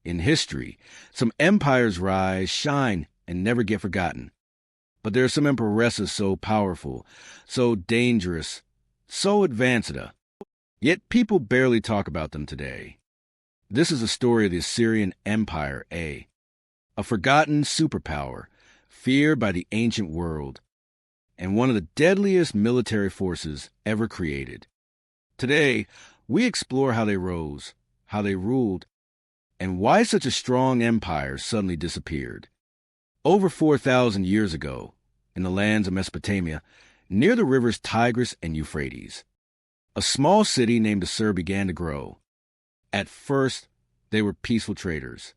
In history, some empires rise, shine, and never get forgotten. But there are some empresses so powerful, so dangerous, so advanced, yet people barely talk about them today. This is a story of the Assyrian Empire, a forgotten superpower, feared by the ancient world, and one of the deadliest military forces ever created. Today, we explore how they rose, how they ruled, and why such a strong empire suddenly disappeared. Over 4,000 years ago, in the lands of Mesopotamia, near the rivers Tigris and Euphrates, a small city named Assur began to grow. At first, they were peaceful traders.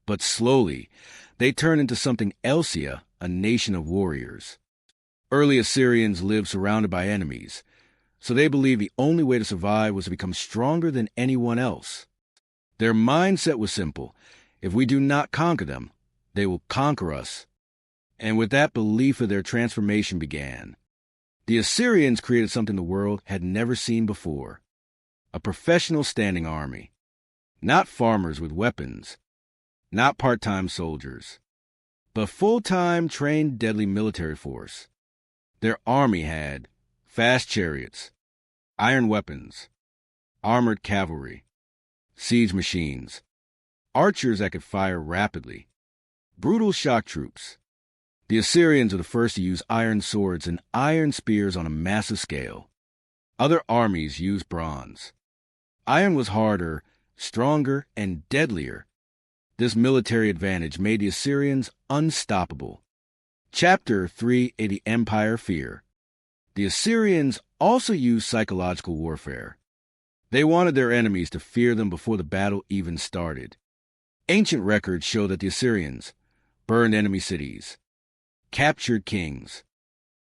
But slowly, they turned into something else, a nation of warriors. Early Assyrians lived surrounded by enemies, so they believed the only way to survive was to become stronger than anyone else. Their mindset was simple. If we do not conquer them, they will conquer us. And with that belief of their transformation began. The Assyrians created something the world had never seen before. A professional standing army. Not farmers with weapons. Not part-time soldiers. But full-time, trained, deadly military force. Their army had fast chariots, iron weapons, armored cavalry, siege machines, archers that could fire rapidly, brutal shock troops. The Assyrians were the first to use iron swords and iron spears on a massive scale. Other armies used bronze. Iron was harder, stronger, and deadlier. This military advantage made the Assyrians unstoppable. Chapter 3 of the Empire Fear. The Assyrians also used psychological warfare. They wanted their enemies to fear them before the battle even started. Ancient records show that the Assyrians burned enemy cities, captured kings,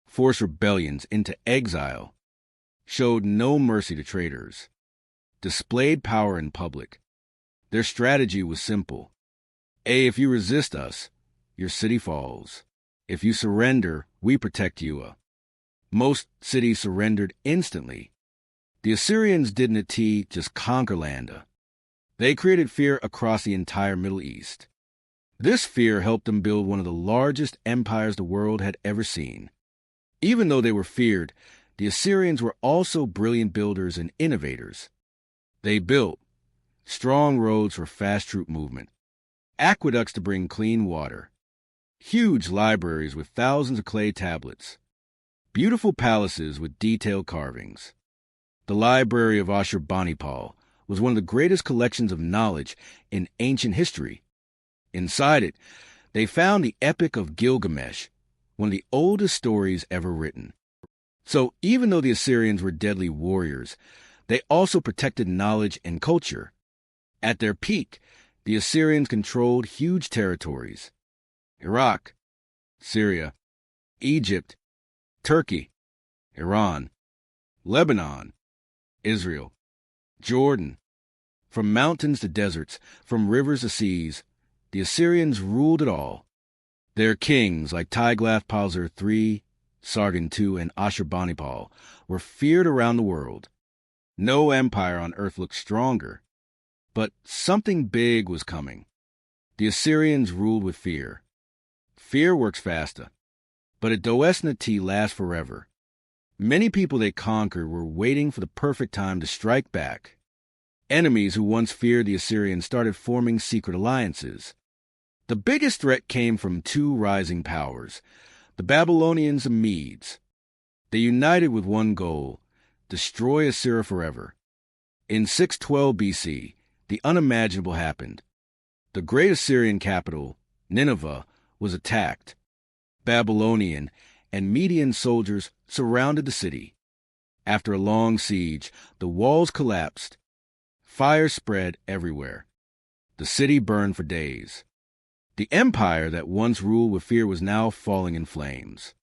forced rebellions into exile, showed no mercy to traitors, displayed power in public. Their strategy was simple. If you resist us, your city falls. If you surrender, we protect you. Most cities surrendered instantly. The Assyrians didn't just conquer land. They created fear across the entire Middle East. This fear helped them build one of the largest empires the world had ever seen. Even though they were feared, the Assyrians were also brilliant builders and innovators. They built strong roads for fast troop movement, aqueducts to bring clean water, huge libraries with thousands of clay tablets, beautiful palaces with detailed carvings. The Library of Ashurbanipal was one of the greatest collections of knowledge in ancient history. Inside it, they found the Epic of Gilgamesh, one of the oldest stories ever written. So even though the Assyrians were deadly warriors, they also protected knowledge and culture. At their peak, the Assyrians controlled huge territories: Iraq, Syria, Egypt, Turkey, Iran, Lebanon, Israel, Jordan. From mountains to deserts, from rivers to seas, the Assyrians ruled it all. Their kings, like Tiglath-Pileser III, Sargon II, and Ashurbanipal, were feared around the world. No empire on earth looked stronger. But something big was coming. The Assyrians ruled with fear. Fear works faster, but it doesn't last forever. Many people they conquered were waiting for the perfect time to strike back. Enemies who once feared the Assyrians started forming secret alliances. The biggest threat came from two rising powers, the Babylonians and Medes. They united with one goal: destroy Assyria forever. In 612 BC, the unimaginable happened. The great Assyrian capital, Nineveh, was attacked. Babylonian and Median soldiers surrounded the city. After a long siege, the walls collapsed. Fire spread everywhere. The city burned for days. The empire that once ruled with fear was now falling in flames.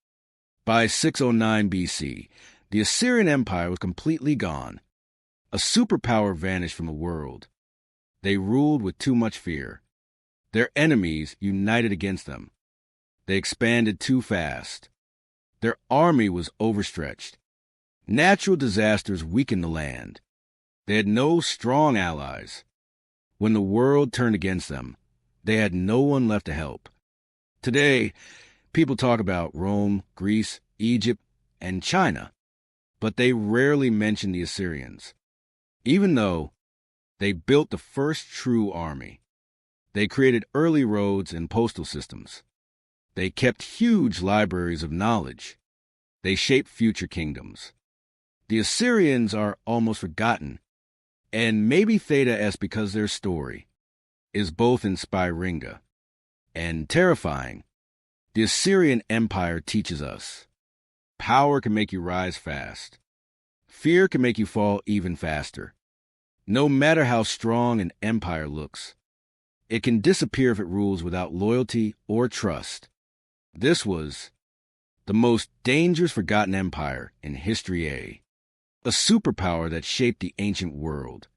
By 609 BC, the Assyrian Empire was completely gone. A superpower vanished from the world. They ruled with too much fear. Their enemies united against them. They expanded too fast. Their army was overstretched. Natural disasters weakened the land. They had no strong allies. When the world turned against them, they had no one left to help. Today, people talk about Rome, Greece, Egypt, and China, but they rarely mention the Assyrians. Even though they built the first true army, they created early roads and postal systems. They kept huge libraries of knowledge. They shaped future kingdoms. The Assyrians are almost forgotten, and maybe Theta-esque because their story is both inspiring and terrifying. The Assyrian Empire teaches us power can make you rise fast. Fear can make you fall even faster. No matter how strong an empire looks, it can disappear if it rules without loyalty or trust. This was the most dangerous forgotten empire in history, a superpower that shaped the ancient world.